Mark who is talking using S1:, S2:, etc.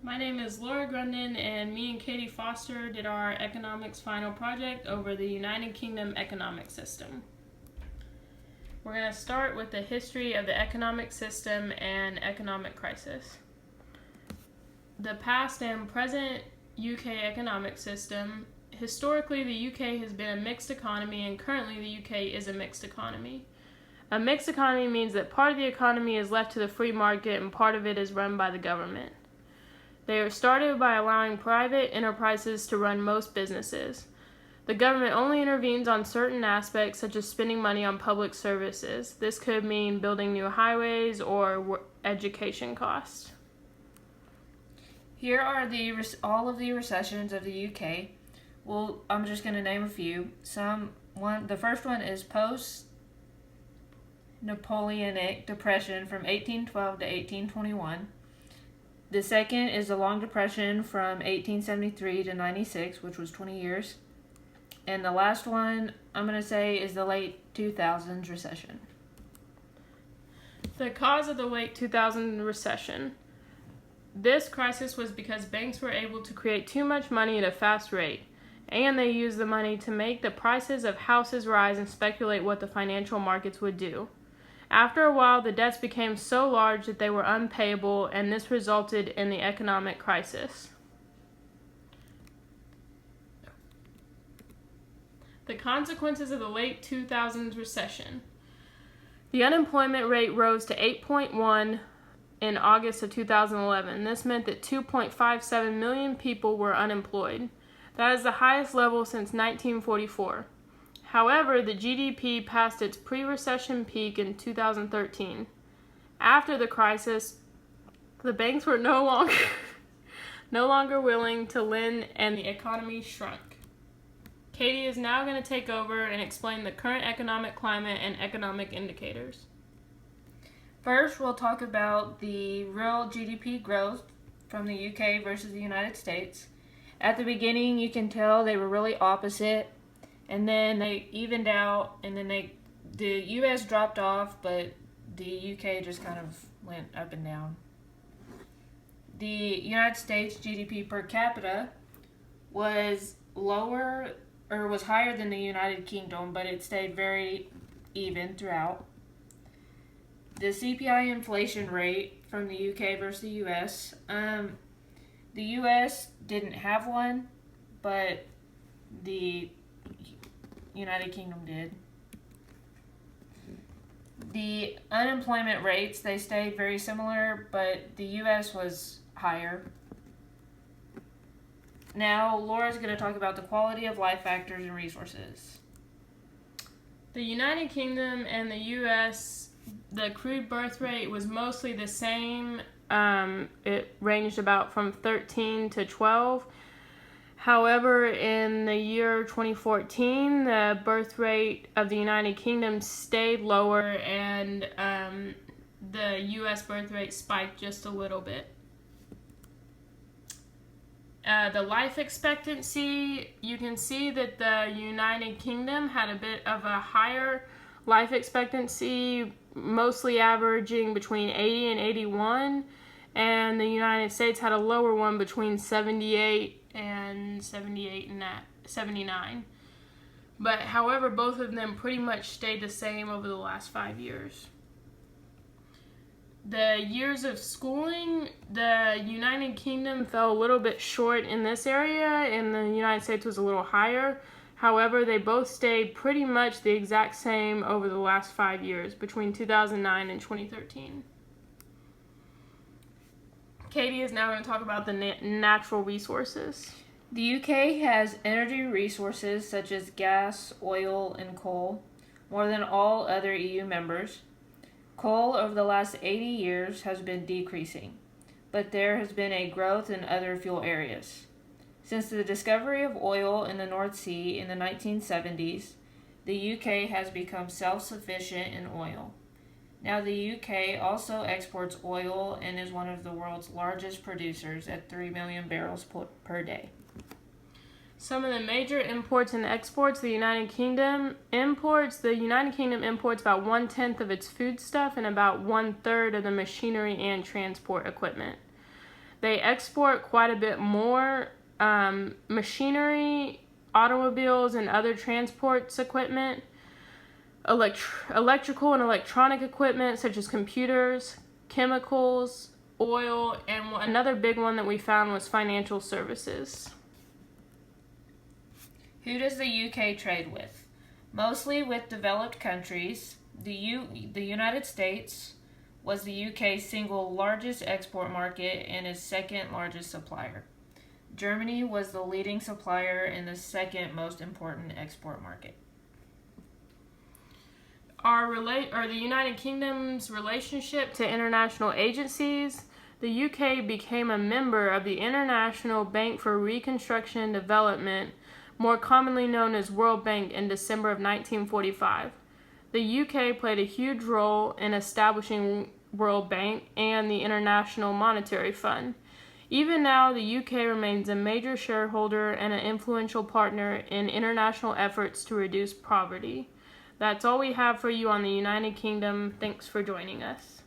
S1: My name is Laura Grundon, and me and Katie Foster did our economics final project over the United Kingdom economic system. We're going to start with the history of the economic system and economic crisis. The past and present UK economic system. Historically, the UK has been a mixed economy, and currently the UK is a mixed economy. A mixed economy means that part of the economy is left to the free market and part of it is run by the government. They are started by allowing private enterprises to run most businesses. The government only intervenes on certain aspects, such as spending money on public services. This could mean building new highways or education costs.
S2: Here are all of the recessions of the UK. Well, I'm just going to name a few. The first one is post-Napoleonic Depression from 1812 to 1821. The second is the Long Depression from 1873 to 96, which was 20 years. And the last one I'm going to say is the late 2000s recession.
S1: The cause of the late 2000 recession. This crisis was because banks were able to create too much money at a fast rate, and they used the money to make the prices of houses rise and speculate what the financial markets would do. After a while, the debts became so large that they were unpayable, and this resulted in the economic crisis. The consequences of the late 2000s recession. The unemployment rate rose to 8.1 in August of 2011. This meant that 2.57 million people were unemployed. That is the highest level since 1944. However, the GDP passed its pre-recession peak in 2013. After the crisis, the banks were no longer willing to lend, and the economy shrunk. Katie is now going to take over and explain the current economic climate and economic indicators.
S2: First, we'll talk about the real GDP growth from the UK versus the United States. At the beginning, you can tell they were really opposite, and then they evened out, and then the US dropped off, but the UK just kind of went up and down. The United States GDP per capita was higher than the United Kingdom, but it stayed very even throughout. The CPI inflation rate from the UK versus the US. The US didn't have one, but the United Kingdom did. The unemployment rates, they stayed very similar, but the US was higher. Now, Laura's going to talk about the quality of life factors and resources.
S1: The United Kingdom and the US, the crude birth rate was mostly the same. It ranged about from 13 to 12. However, in the year 2014, the birth rate of the United Kingdom stayed lower, and the US birth rate spiked just a little bit. The life expectancy, you can see that the United Kingdom had a bit of a higher life expectancy, mostly averaging between 80 and 81, and the United States had a lower one between 78 and 79. But however, both of them pretty much stayed the same over the last 5 years. The years of schooling, the United Kingdom fell a little bit short in this area, and the United States was a little higher. However, they both stayed pretty much the exact same over the last 5 years, between 2009 and 2013. Katie is now going to talk about the natural resources.
S2: The UK has energy resources such as gas, oil, and coal, more than all other EU members. Coal over the last 80 years has been decreasing, but there has been a growth in other fuel areas. Since the discovery of oil in the North Sea in the 1970s, the UK has become self-sufficient in oil. Now the UK also exports oil and is one of the world's largest producers at 3 million barrels per day.
S1: Some of the major imports and exports the United Kingdom imports. The United Kingdom imports about 1/10 of its foodstuff and about 1/3 of the machinery and transport equipment. They export quite a bit more machinery, automobiles, and other transports equipment, electrical and electronic equipment such as computers, chemicals, oil, and another big one that we found was financial services.
S2: Who does the UK trade with? Mostly with developed countries. The United States was the UK's single largest export market and its second largest supplier. Germany was the leading supplier and the second most important export market.
S1: The United Kingdom's relationship to international agencies. The UK became a member of the International Bank for Reconstruction and Development, more commonly known as World Bank, in December of 1945. The UK played a huge role in establishing World Bank and the International Monetary Fund. Even now, the UK remains a major shareholder and an influential partner in international efforts to reduce poverty. That's all we have for you on the United Kingdom. Thanks for joining us.